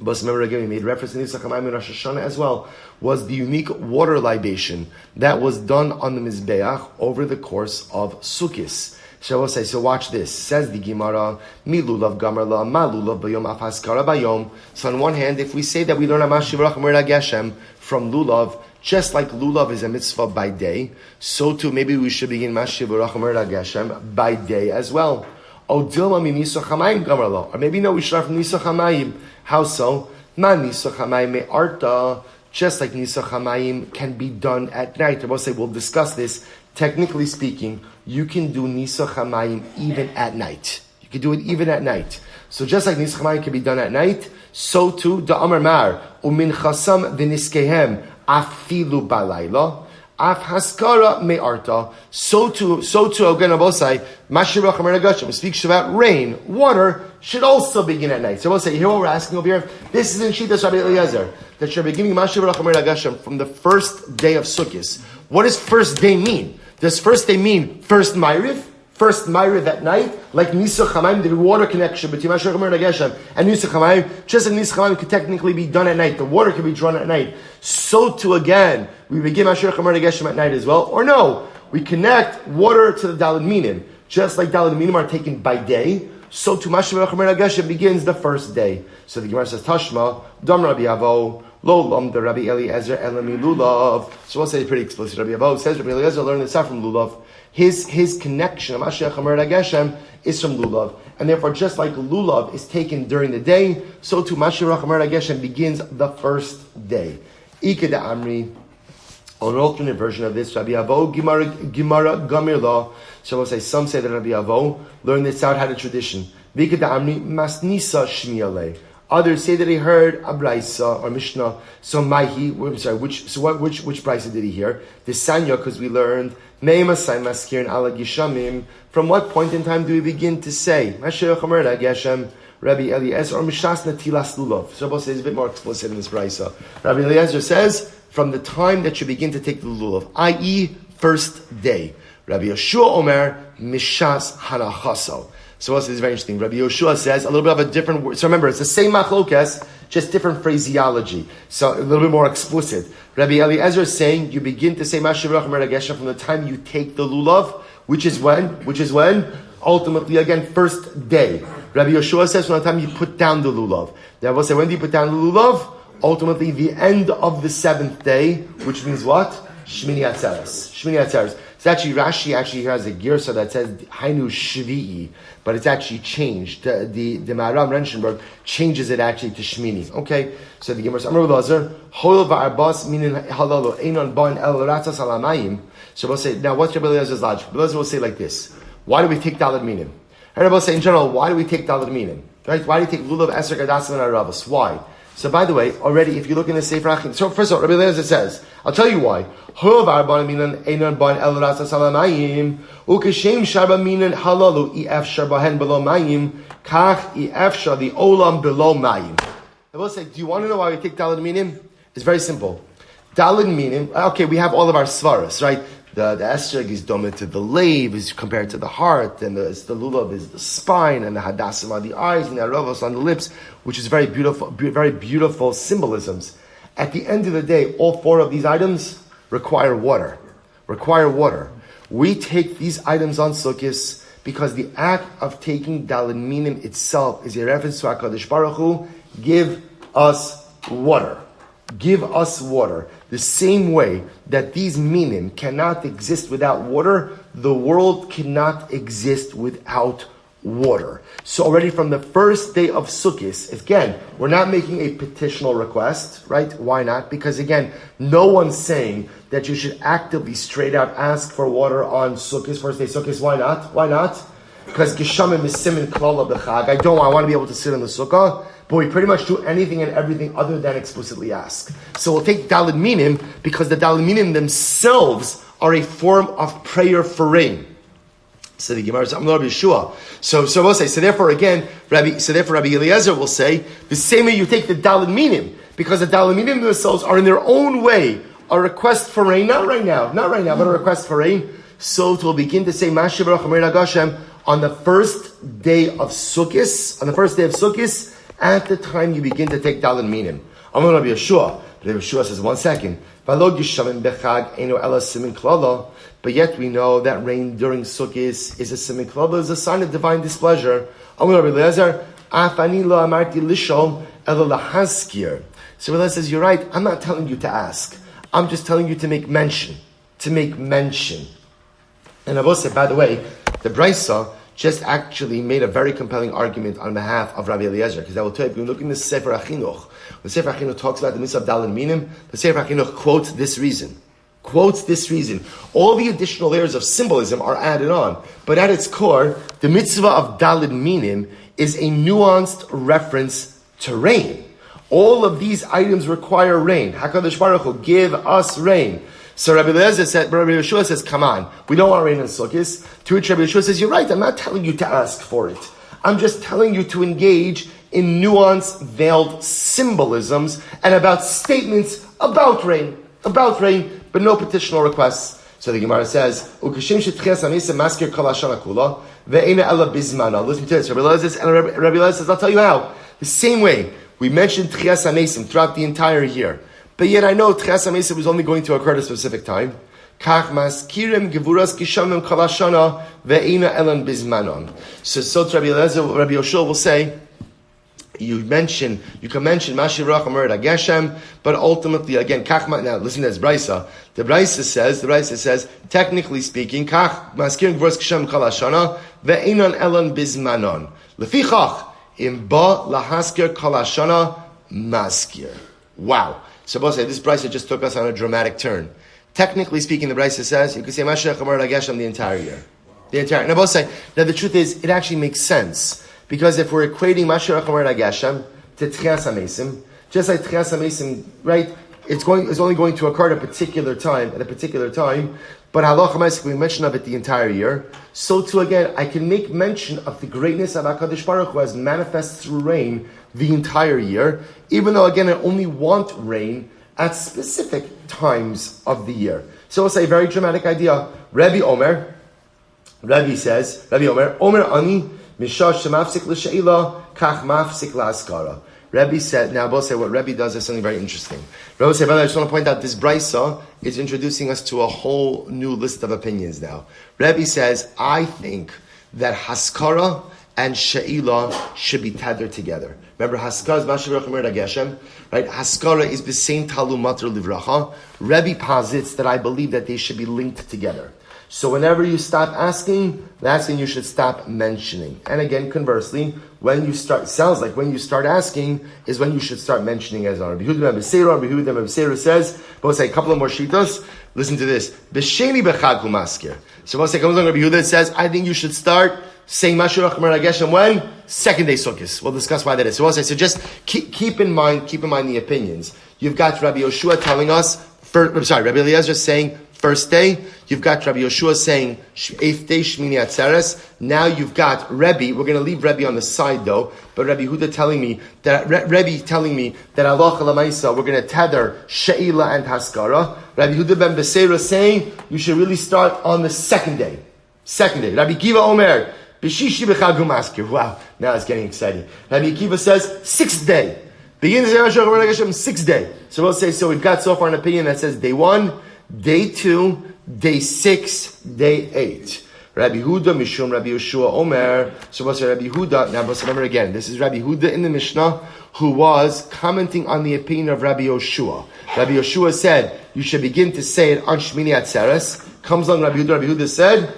A: But remember again, we made reference to Nisa Chamayim in Rosh Hashana as well, was the unique water libation that was done on the Mizbeach over the course of Sukkot. So we'll say, so watch this. Says the Gemara, Mi lulav gamarla, ma lulav bayom af haskara bayom. So on one hand, if we say that we learn Mashivarach Mered HaGeshem from lulav, just like lulav is a mitzvah by day, so too maybe we should begin Mashivarach Mered HaGeshem by day as well. O dilma mi nisa chamayim gamarla, or maybe no, we should start from nisa chamayim. How so? Ma nisa chamayim me arta. Just like nisa chamayim can be done at night. We'll discuss this. Technically speaking, you can do Nisa Chamayim even at night. You can do it even at night. So just like Nisa Chamayim can be done at night, so too, the Amar Mar, Umin Chasam v'niskehem afilu balayla, af haskara me'arta, so too, again, Abosai, Mashivarach Mered HaGeshem speaks about rain, water, should also begin at night. So we'll say, you hear what we're asking over here? This is in Shitas Rabbi Eliezer, that you're beginning Mashivarach Mered HaGeshem from the first day of Sukkot. What does first day mean? Does first day mean first Ma'ariv? First Ma'ariv at night? Like Nisa Chamayim, the water connection between Mashiach Mered HaGeshem and Nisa Chamayim. Just like Nisa Chamayim could technically be done at night. The water can be drawn at night. So too again, we begin Mashiach Mered HaGeshem at night as well. Or no, we connect water to the Daled Minim. Just like Daled Minim are taken by day, so too Mashiach Mered HaGeshem begins the first day. So the Gemara says, Tashma, Dam Rabbi Avo, Lo Lam the Rabbi Eliezer Elami Lulav. So we'll say pretty explicit. Rabbi Avo says Rabbi Eliezer learned this out from Lulav. His connection of Mashiach Mered HaGeshem is from Lulav. And therefore, just like Lulav is taken during the day, so too Mashiach Mered HaGeshem begins the first day. Ike de Amri, on an alternate version of this, Rabbi Avo Gemara Gamir Law. So we'll say, some say that Rabbi Avo learned this out, had a tradition. Ike de Amri Masnisa Shmialeh. Others say that he heard a Braisa or Mishnah. So Maihi, I'm sorry, which Braisa did he hear? The Sanya, because we learned Meimasai Maskirin Ala Gishamim. From what point in time do we begin to say Mashiach Omer Geshem, Rabbi Eliezer, or Mishas Natilas Lulav? So Rabbi says a bit more explicit in this Braisa. Rabbi Eliezer says from the time that you begin to take the lulav, i.e., first day. Rabbi Yoshua Omer Mishas Hanachaso. So also is very interesting. Rabbi Yoshua says a little bit of a different word. So remember, it's the same machlokes, just different phraseology. So a little bit more explicit. Rabbi Eliezer is saying you begin to say Mashiach Omer Geshem from the time you take the lulav, which is when? Ultimately, again, first day. Rabbi Yoshua says from the time you put down the lulav. Now we'll say, when do you put down the lulav? Ultimately, the end of the seventh day, which means what? Shmini Atzeres. Shmini Atzeres. So actually, Rashi here has a girsa that says Hainu Shvi'i, but it's actually changed. The Maharam Renshenberg changes it actually to Shmini. Okay, so the Gemara says, Amar Lazar, Hol va'arbas minin halalu einon ban el ratzas alamayim. So we'll say, now what's Rabbi Eliezer's logic? Rabbi Eliezer will say like this: why do we take Daled Minim? And Rabbi will say in general, why do we take Daled Minim? Right? Why do you take Lulav, Eser, Gadasim, and Aravas? Why? So by the way, already if you look in the Sefer Achim, so first of all, Rabbi Eliezer says, I'll tell you why. I will say, do you want to know why we take Daled Minim? It's very simple. Daled Minim, okay, we have all of our svaras, right? The estrog is dominant to the Laib, is compared to the heart, and the lulav is the spine, and the hadassim are the eyes, and the aravos on the lips, which is very beautiful symbolisms. At the end of the day, all four of these items require water. We take these items on Sukkot because the act of taking Daled Minim itself is a reference to HaKadosh Baruch Hu, give us water. Give us water. The same way that these minim cannot exist without water, the world cannot exist without water. So already from the first day of Sukkot, again, we're not making a petitional request, right? Why not? Because again, no one's saying that you should actively straight out ask for water on Sukkot, first day Sukkot. Why not? Because Geshamim is simin klal of the Chag. I want to be able to sit in the Sukkah. But we pretty much do anything and everything other than explicitly ask. So we'll take Daled Minim because the Daled Minim themselves are a form of prayer for rain. So the Gemara says, I'm not Yeshua. So we'll say, so therefore Rabbi Eliezer will say, the same way you take the Daled Minim, because the Daled Minim themselves are in their own way a request for rain, not right now, but a request for rain. So it will begin to say, Mashiach Baruch Omer Gashem, on the first day of Sukkot, at the time you begin to take Daled Minim. I'm going to be Yeshua. But Yeshua says, 1 second. But yet we know that rain during Sukkot is a simin klala, is a sign of divine displeasure. I'm going to be Eliezer. So Eliezer says, you're right. I'm not telling you to ask. I'm just telling you to make mention. And I will say, by the way, the Braisa just actually made a very compelling argument on behalf of Rabbi Eliezer, because I will tell you, if you look in the Sefer HaChinuch, when the Sefer HaChinuch talks about the mitzvah of Daled Minim, the Sefer HaChinuch quotes this reason. All the additional layers of symbolism are added on, but at its core, the mitzvah of Daled Minim is a nuanced reference to rain. All of these items require rain. HaKadosh Baruch Hu, give us rain. So Rabbi Yeshua says, come on, we don't want rain in Sukkot. To which Rabbi Yeshua says, you're right, I'm not telling you to ask for it. I'm just telling you to engage in nuanced, veiled symbolisms and about statements about rain, but no petitional requests. So the Gemara says, listen to this. Rabbi Eliezer says, I'll tell you how. The same way we mentioned Tchias HaMesim throughout the entire year. But yet I know Tchias HaMesim was only going to occur at a specific time. So Rabbi Yoshua will say, you can mention Mashiach Omer Geshem, but ultimately again, now listen to this Braisa. The Braisa says, technically speaking, Kach Maskirim Gvuras Kishem Kol Hashana ve'einon elan bizmanon. Lefichach im ba lahaskir Kol Hashana maskir. Wow. So this Braisa just took us on a dramatic turn. Technically speaking, the Braisa says you can say Mashiach Omer Geshem the entire year. Now both say, now the truth is, it actually makes sense. Because if we're equating Mashiach Omer Geshem to Tchias HaMesim, just like Tchias HaMesim, right? It's only going to occur at a particular time, but halacha ma'aseh, we mention of it the entire year. So too again, I can make mention of the greatness of HaKadosh Baruch Hu as manifest through rain the entire year, even though again I only want rain at specific times of the year. So we'll say a very dramatic idea. Rabbi Omer, Rabbi Omer ani mishash shemafsik l'sheila kach mafsik la'askara. Rabbi said, now we'll say what Rabbi does is something very interesting. Rabbi said, brother, I just want to point out this brisa is introducing us to a whole new list of opinions now. Rabbi says, I think that Haskara and She'ilah should be tethered together. Remember, Haskara is Mashiach Mir Geshem, right? Haskara is the same Talum Matar Livracha. Rabbi posits that I believe that they should be linked together. So whenever you stop asking, that's when you should stop mentioning. And again, conversely, when you start asking is when you should start mentioning as on. Rabbi Yehuda says, but we'll say a couple of more shitas. Listen to this. B'sheni b'chag hu maskir. So we'll say, comes along Rabbi Yehuda says, I think you should start saying Mashiach Mer Geshem when? Second day Sukkot. We'll discuss why that is. So we'll say, so just keep in mind the opinions. You've got Rabbi Yoshua telling us, Rabbi Eliezer saying, first day, you've got Rabbi Yoshua saying 8th day Shmini Atzeres. Now you've got Rebbe. We're going to leave Rebbe on the side though, but Rabbi Huda telling me that Allah Lamaisa we're going to tether Sheila and Haskara. Rabbi Huda ben Beseira saying you should really start on the second day. Rabbi Kiva Omer Bishishi b'chag umaskir. Wow, now it's getting exciting. Rabbi Kiva says 6th day. Begin to say Mashiach 6th day. So we'll say so. We've got so far an opinion that says day 1. Day 2, day 6, day 8. Rabbi Huda Mishum Rabbi Yeshua Omer. So what's Rabbi Huda? Now let's remember again. This is Rabbi Huda in the Mishnah who was commenting on the opinion of Rabbi Yoshua. Rabbi Yoshua said you should begin to say it on Shmini Atzeres. Comes along Rabbi Huda. Rabbi Huda said,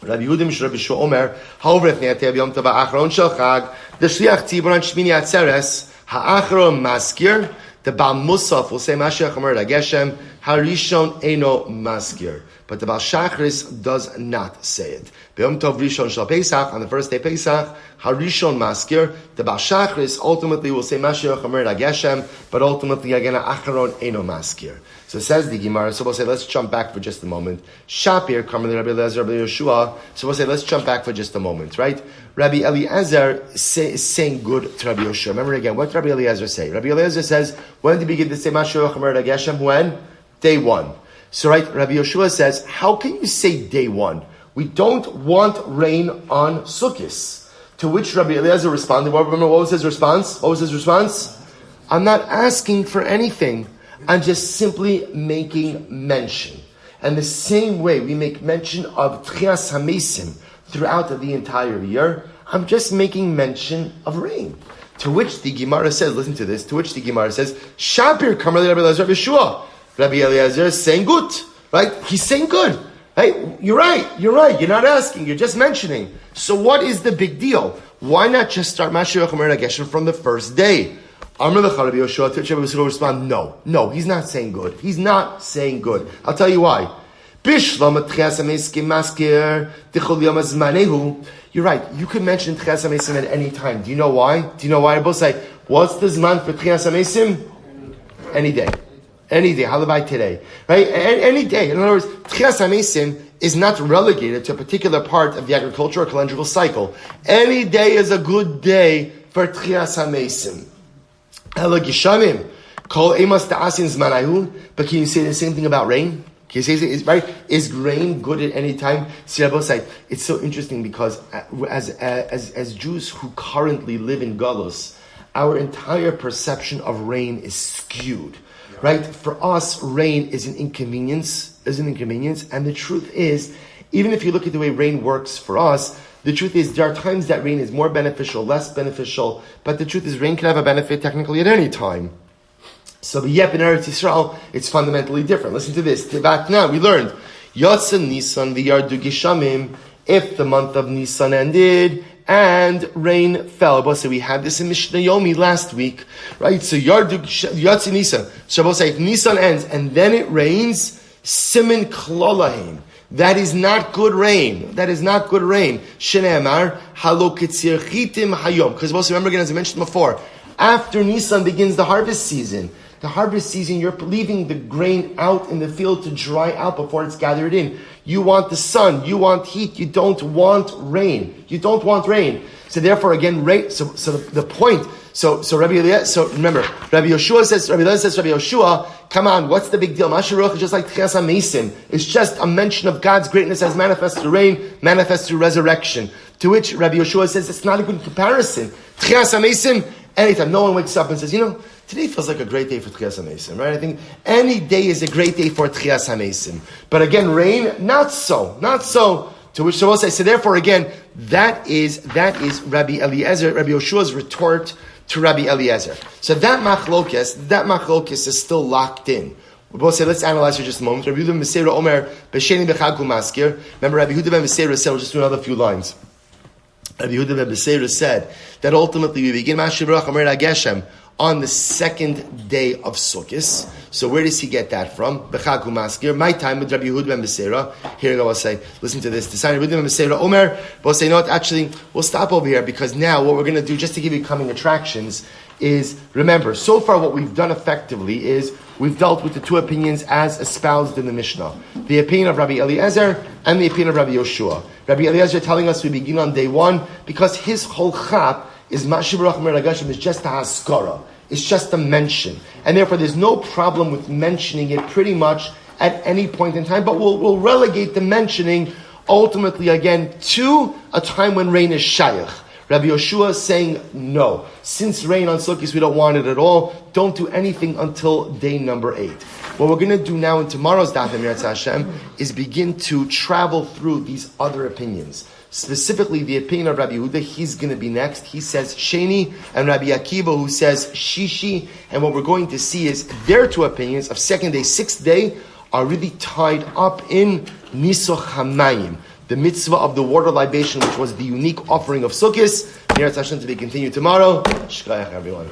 A: Rabbi Huda Mishum Rabbi Yeshua Omer. However, if Ne'atev Yom Tov Aharon Shel Chag, the Shliach Tzibur on Shmini Atzeres, Ha'acharon Maskir. The Baal Musaf will say Mashiach Mer Geshem Harishon Eno Maskir, but the Baal Shachris does not say it. Be'yom Tov Rishon Shel Pesach, on the first day Pesach, Harishon Maskir. The Baal Shachris ultimately will say Mashiach Mer Geshem, but ultimately again Aharon Eno Maskir. So it says the Gemara. So we'll say let's jump back for just a moment. Shapir, Karmeli Rabbi Eliezer, Rabbi Yeshua. So we'll say let's jump back for just a moment, right? Rabbi Eliezer is saying good to Rabbi Yeshua. Remember again, what did Rabbi Eliezer say? Rabbi Eliezer says, when did we begin to say Mashiach Mer Geshem? When? Day 1. So right, Rabbi Yeshua says, how can you say day 1? We don't want rain on Sukkot. To which Rabbi Eliezer responded, remember what was his response? I'm not asking for anything. I'm just simply making mention. And the same way we make mention of Tchias HaMesim throughout the entire year, I'm just making mention of rain. To which the Gemara says, listen to this, Shapir Karmeli Rabbi Eliezer Rabbi Yeshua. Rabbi Eliezer is saying good, right? He's saying good. Hey, you're right. You're not asking, you're just mentioning. So what is the big deal? Why not just start Mashiach Mer Geshem from the first day? Amr Lecha Rabbi Yoshua, to which Rabbi Yeshua will respond, no, he's not saying good. He's not saying good. I'll tell you why. You're right, you could mention Tchias HaMesim at any time. Do you know why? I both say, what's the Zman for Tchias HaMesim? Any day. Halabai today. Right? Any day. In other words, Tchias HaMesim is not relegated to a particular part of the agricultural or calendrical cycle. Any day is a good day for Tchias HaMesim. Ela Gishamim. Kol Emas Ta'asin Zmanayu. But can you say the same thing about rain? Can you say, right? Is rain good at any time? See, it's so interesting because as Jews who currently live in Galus, our entire perception of rain is skewed. Right? For us, rain is an inconvenience, and the truth is, even if you look at the way rain works for us, the truth is there are times that rain is more beneficial, less beneficial, but the truth is rain can have a benefit technically at any time. So yep, in Eretz Yisrael, it's fundamentally different. Listen to this. Back now, we learned, Yotze Nisan v'yardu Gishamim, if the month of Nisan ended, and rain fell. So we had this in Mishnah Yomi last week, right? So Yotze Nisan. So if Nisan ends and then it rains, Simin Klolahim. That is not good rain. Shne'emar halo kitzir chitim hayom. Because remember again, as I mentioned before, After Nisan begins the harvest season. The harvest season, you're leaving the grain out in the field to dry out before it's gathered in. You want the sun, you want heat, you don't want rain. You don't want rain. So therefore, again, rain. So the point. So Rabbi Eliezer. So remember, Rabbi Yoshua says. Rabbi Eliezer says. Rabbi Yoshua, come on, what's the big deal? Mashiach is just like Tchias HaMeisim. It's just a mention of God's greatness as manifest through rain, manifest through resurrection. To which Rabbi Yoshua says it's not a good comparison. Tchias HaMeisim. Anytime no one wakes up and says, today feels like a great day for Tchias HaMeisim, right? I think any day is a great day for Tchias HaMeisim. But again, rain, not so. To which Shavuot says, so therefore again, that is Rabbi Eliezer, Rabbi Yoshua's retort to Rabbi Eliezer. So that machlokes is still locked in. We both say, let's analyze for just a moment. Rabbi Yehuda ben Beseira Omer, B'sheni b'chag u'maskir. Remember, Rabbi Yehuda ben Beseira said, we'll just do another few lines. Rabbi Yehuda ben Beseira said that ultimately we begin Mashiach Baruch Omer Geshem on the second day of Sukkot. So where does he get that from? B'chag u'maskir. My time with Rabbi Yehuda ben Beseira. Here we go. I'll say, listen to this. The sign of Rabbi Yehuda ben Beseira Omer. We'll say, actually, we'll stop over here because now what we're going to do, just to give you coming attractions, is remember. So far, what we've done effectively is we've dealt with the two opinions as espoused in the Mishnah: the opinion of Rabbi Eliezer and the opinion of Rabbi Yoshua. Rabbi Eliezer telling us we begin on day one because his whole chap is Mashiach Baruch Omer Agashim is just a haskara. It's just a mention. And therefore there's no problem with mentioning it pretty much at any point in time, but we'll relegate the mentioning ultimately again to a time when rain is shayach. Rabbi Yoshua is saying, no. Since rain on Sukkot, we don't want it at all. Don't do anything until day number 8. What we're going to do now in tomorrow's Daf Yomi Hashem is begin to travel through these other opinions. Specifically, the opinion of Rabbi Yehuda, he's going to be next. He says Sheni, and Rabbi Akiva, who says Shishi. And what we're going to see is their two opinions of second day, sixth day, are really tied up in Nisoch HaMayim, the mitzvah of the water libation, which was the unique offering of Sukkot. Here at Hashem to be continued tomorrow. Shkayach, everyone.